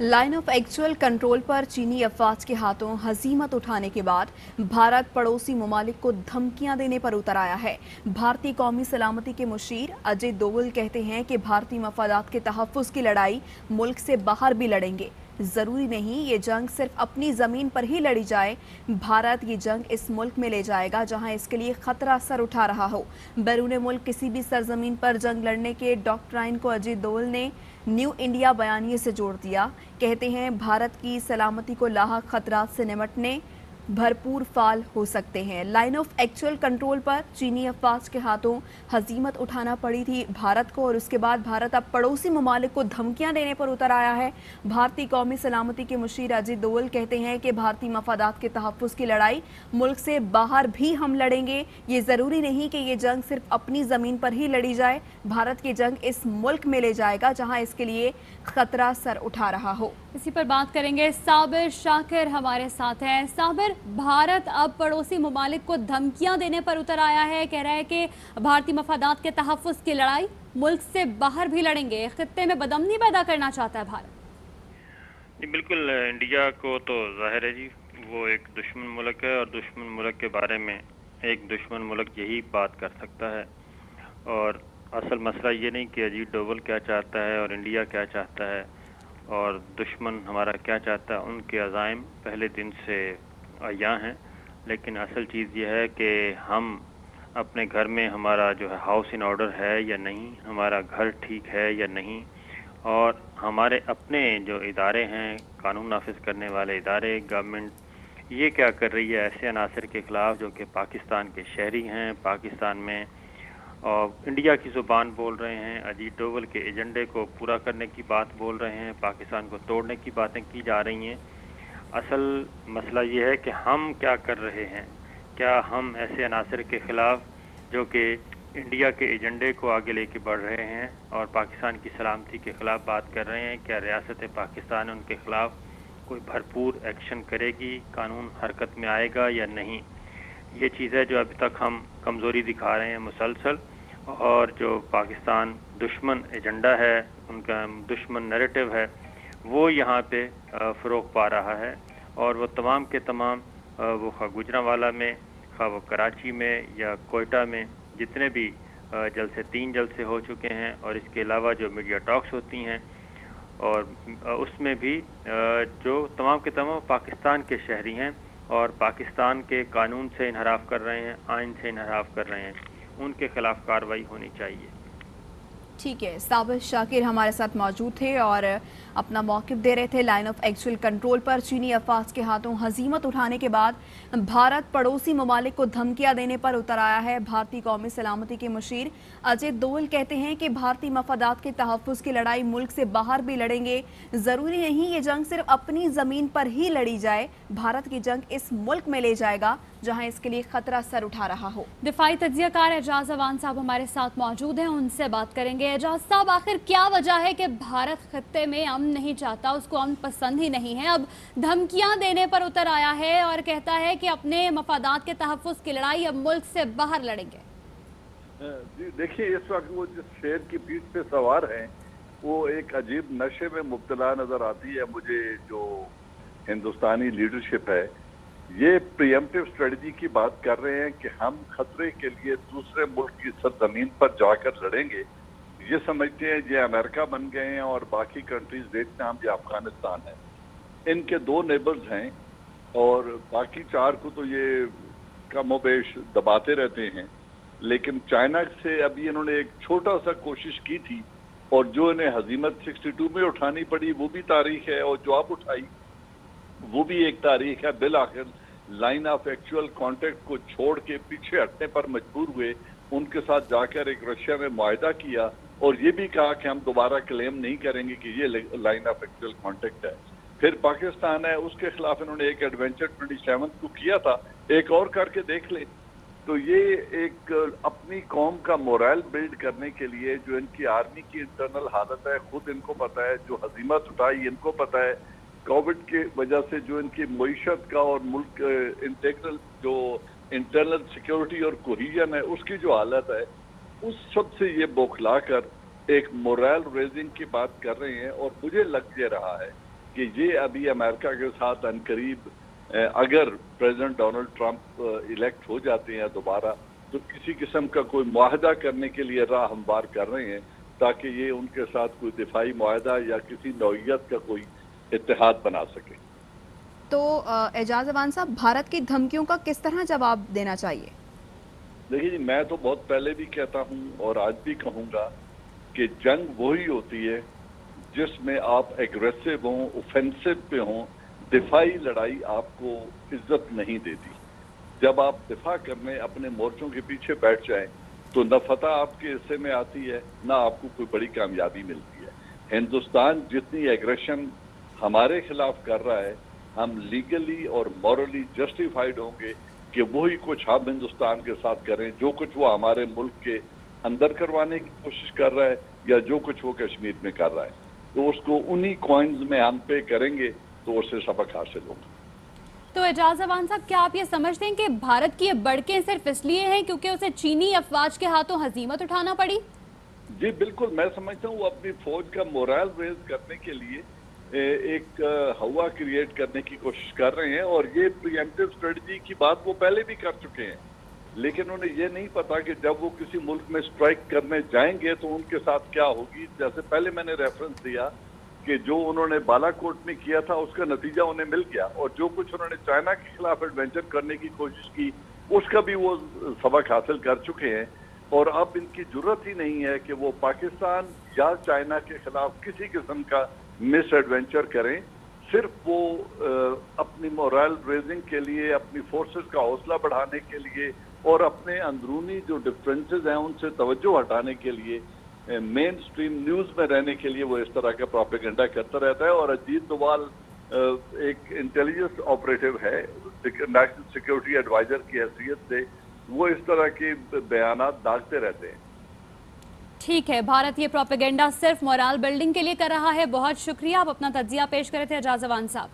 Line of actual control पर चीनी अफवाज के हाथों हजीमत उठाने के बाद भारत पड़ोसी ममालिक को धमकियां देने पर उतर आया है। भारतीय कौमी सलामती के मुशीर अजय डोवल कहते हैं कि भारतीय मफादात के तहफ़्फ़ुज़ की लड़ाई मुल्क से बाहर भी लड़ेंगे। जरूरी नहीं ये जंग सिर्फ अपनी जमीन पर ही लड़ी जाए, भारत ये जंग इस मुल्क में ले जाएगा जहां इसके लिए खतरा सर उठा रहा हो। बैरून मुल्क किसी भी सरजमीन पर जंग लड़ने के डॉक्ट्राइन को अजय डोवल ने न्यू इंडिया बयानिए से जोड़ दिया। कहते हैं भारत की सलामती को लाहक खतरात से निपटने भरपूर फाल हो सकते हैं। लाइन ऑफ एक्चुअल कंट्रोल पर चीनी अफवाज के हाथों हजीमत उठाना पड़ी थी भारत को, और उसके बाद भारत अब पड़ोसी ममालिक को धमकियां देने पर उतर आया है। भारतीय कौमी सलामती के मुशीर अजय डोवल कहते हैं कि भारतीय मफादात के तहफ़्फ़ुज़ की लड़ाई मुल्क से बाहर भी हम लड़ेंगे। ये ज़रूरी नहीं कि ये जंग सिर्फ अपनी ज़मीन पर ही लड़ी जाए, भारत की जंग इस मुल्क में ले जाएगा जहाँ इसके लिए खतरा सर उठा रहा हो। इसी पर बात करेंगे। साबिर शाकिर हमारे साथ हैं। साबिर, भारत अब पड़ोसी ममालिक को धमकियां देने पर उतर आया है, कह रहा है कि भारतीय मफादात के तहफ़्फ़ुज़ की लड़ाई मुल्क से बाहर भी लड़ेंगे। खित्ते में बदअमनी पैदा करना चाहता है भारत। जी बिल्कुल, इंडिया को तो जाहिर है जी वो एक दुश्मन मुल्क है, और दुश्मन मुल्क के बारे में एक दुश्मन मुल्क यही बात कर सकता है। और असल मसला ये नहीं कि अजीत डोवल क्या चाहता है और इंडिया क्या चाहता है और दुश्मन हमारा क्या चाहता है, उनके अज़ाइम पहले दिन से अयां हैं। लेकिन असल चीज़ ये है कि हम अपने घर में हमारा जो है हाउस इन ऑर्डर है या नहीं, हमारा घर ठीक है या नहीं, और हमारे अपने जो इदारे हैं, कानून नाफिज करने वाले इदारे, गवर्नमेंट, ये क्या कर रही है ऐसे अनासर के ख़िलाफ़ जो कि पाकिस्तान के शहरी हैं, पाकिस्तान में और इंडिया की ज़ुबान बोल रहे हैं, अजीत डोवल के एजेंडे को पूरा करने की बात बोल रहे हैं, पाकिस्तान को तोड़ने की बातें की जा रही हैं। असल मसला ये है कि हम क्या कर रहे हैं। क्या हम ऐसे अनासर के ख़िलाफ़ जो कि इंडिया के एजेंडे को आगे लेके बढ़ रहे हैं और पाकिस्तान की सलामती के ख़िलाफ़ बात कर रहे हैं, क्या रियासत पाकिस्तान उनके ख़िलाफ़ कोई भरपूर एक्शन करेगी, कानून हरकत में आएगा या नहीं? ये चीज़ है जो अभी तक हम कमज़ोरी दिखा रहे हैं मुसलसल, और जो पाकिस्तान दुश्मन एजेंडा है, उनका दुश्मन नैरेटिव है, वो यहाँ पे फ़रोग़ पा रहा है। और वो तमाम के तमाम वो खा गुजरांवाला में, खा वो कराची में या कोयटा में जितने भी जलसे, 3 जलसे हो चुके हैं, और इसके अलावा जो मीडिया टॉक्स होती हैं, और उसमें भी जो तमाम के तमाम पाकिस्तान के शहरी हैं और पाकिस्तान के कानून से इनहराफ कर रहे हैं, आइन से इनहराफ कर रहे हैं, उनके खिलाफ कार्रवाई होनी चाहिए। ठीक है, साबिर शाकिर हमारे साथ मौजूद थे और अपना मौक़िफ़ दे रहे थे। लाइन ऑफ एक्चुअल कंट्रोल पर चीनी अफवाज के हाथों हजीमत उठाने के बाद भारत पड़ोसी ममालिक को धमकियां देने पर उतर आया है। भारतीय कौमी सलामती के मुशीर अजय डोवल कहते हैं कि भारतीय मफादात के तहफ़्फ़ुज़ की लड़ाई मुल्क से बाहर भी लड़ेंगे। ज़रूरी नहीं ये जंग सिर्फ अपनी ज़मीन पर ही लड़ी जाए, भारत की जंग इस मुल्क में ले जाएगा जहां इसके लिए खतरा सर उठा रहा हो। दिफाई तज्ज़ियाकार एजाज अवान साहब हमारे साथ मौजूद हैं, उनसे बात करेंगे। एजाज साहब, आखिर क्या वजह है कि भारत खत्ते में अमन नहीं चाहता, उसको अमन पसंद ही नहीं है, अब धमकियां देने पर उतर आया है और कहता है कि अपने मफादात के तहफ़्फ़ुज़ की लड़ाई अब मुल्क से बाहर लड़ेंगे? जी देखिए, इस वक्त वो जिस शेर की पीठ पे सवार हैं वो एक अजीब नशे में मुब्तला नजर आती है मुझे। जो हिंदुस्तानी लीडरशिप है ये प्रियम्पटिव स्ट्रेटजी की बात कर रहे हैं कि हम खतरे के लिए दूसरे मुल्क की सरजमीन पर जाकर लड़ेंगे। ये समझते हैं ये अमेरिका बन गए हैं और बाकी कंट्रीज वियतनाम या अफगानिस्तान है, इनके 2 नेबर्स हैं और बाकी 4 को तो ये कमोबेश दबाते रहते हैं। लेकिन चाइना से अभी इन्होंने एक छोटा सा कोशिश की थी और जो इन्हें हजीमत 62 में उठानी पड़ी वो भी तारीख है, और जो आप उठाई वो भी एक तारीख है। बिल आखिर लाइन ऑफ एक्चुअल कॉन्टेक्ट को छोड़ के पीछे हटने पर मजबूर हुए, उनके साथ जाकर एक रशिया में मुआहदा किया और ये भी कहा कि हम दोबारा क्लेम नहीं करेंगे कि ये लाइन ऑफ एक्चुअल कॉन्टेक्ट है। फिर पाकिस्तान है, उसके खिलाफ इन्होंने एक एडवेंचर 27 को किया था, एक और करके देख ले। तो ये एक अपनी कौम का मोरल बिल्ड करने के लिए, जो इनकी आर्मी की इंटरनल हालत है खुद इनको पता है, जो हजीमत उठाई इनको पता है, कोविड के वजह से जो इनकी मईशत का और मुल्क इंटीग्रल जो इंटरनल सिक्योरिटी और कोहिजन है उसकी जो हालत है, उस सब से ये बौखला कर एक मोरल रेजिंग की बात कर रहे हैं। और मुझे लग ये रहा है کہ یہ ابھی امریکہ کے ساتھ عنقریب اگر پریزیڈنٹ ڈونلڈ ٹرمپ الیکٹ ہو جاتے ہیں دوبارہ تو کسی قسم کا کوئی معاہدہ کرنے کے لیے راہ ہموار کر رہے ہیں تاکہ یہ ان کے ساتھ کوئی دفاعی معاہدہ یا کسی نوعیت کا کوئی اتحاد بنا سکے۔ تو اعجاز اوان صاحب، بھارت کی دھمکیوں کا کس طرح جواب دینا چاہیے؟ دیکھیے جی، میں تو بہت پہلے بھی کہتا ہوں اور آج بھی کہوں گا کہ جنگ وہی ہوتی ہے جس میں آپ ایگریسو ہوں، اوفینسو پہ ہوں۔ دفاعی لڑائی آپ کو عزت نہیں دیتی۔ جب آپ دفاع کرنے اپنے مورچوں کے پیچھے بیٹھ جائیں تو نہ فتح آپ کے حصے میں آتی ہے نہ آپ کو کوئی بڑی کامیابی ملتی ہے۔ ہندوستان جتنی ایگریشن ہمارے خلاف کر رہا ہے، ہم لیگلی اور مورلی جسٹیفائیڈ ہوں گے کہ وہی کچھ ہم ہندوستان کے ساتھ کریں جو کچھ وہ ہمارے ملک کے اندر کروانے کی کوشش کر رہا ہے یا جو کچھ وہ کشمیر میں کر رہا ہے، تو اس کو انہی کوائنز میں ہم پے کریں گے تو اس سے سبق حاصل ہوگا۔ تو اعجاز اوان صاحب، کیا آپ یہ سمجھتے ہیں کہ بھارت کی یہ بڑکیں صرف اس لیے ہیں کیونکہ اسے چینی افواج کے ہاتھوں ہزیمت اٹھانا پڑی؟ جی بالکل، میں سمجھتا ہوں وہ اپنی فوج کا مورال ریز کرنے کے لیے ایک ہوا کریٹ کرنے کی کوشش کر رہے ہیں، اور یہ پری ایمپٹیو اسٹریٹجی کی بات وہ پہلے بھی کر چکے ہیں، لیکن انہیں یہ نہیں پتا کہ جب وہ کسی ملک میں اسٹرائک کرنے جائیں گے تو ان کے ساتھ کیا ہوگی۔ جیسے پہلے میں نے ریفرنس دیا کہ جو انہوں نے بالا کوٹ میں کیا تھا اس کا نتیجہ انہیں مل گیا، اور جو کچھ انہوں نے چائنا کے خلاف ایڈونچر کرنے کی کوشش کی اس کا بھی وہ سبق حاصل کر چکے ہیں، اور اب ان کی جرت ہی نہیں ہے کہ وہ پاکستان یا چائنا کے خلاف کسی قسم کا مس ایڈونچر کریں۔ صرف وہ اپنی مورال ریزنگ کے لیے، اپنی فورسز کا حوصلہ بڑھانے کے لیے اور اپنے اندرونی جو ڈفرینسز ہیں ان سے توجہ ہٹانے کے لیے، مین سٹریم نیوز میں رہنے کے لیے وہ اس طرح کا پروپیگنڈا کرتا رہتا ہے۔ اور اجیت دوال ایک انٹیلیجنس آپریٹو ہے، نیشنل سیکیورٹی ایڈوائزر کی حیثیت سے وہ اس طرح کے بیانات داغتے رہتے ہیں۔ ٹھیک ہے، بھارت یہ پروپیگنڈا صرف مورال بلڈنگ کے لیے کر رہا ہے۔ بہت شکریہ، آپ اپنا تجزیہ پیش کرے تھے اعجاز اوان صاحب۔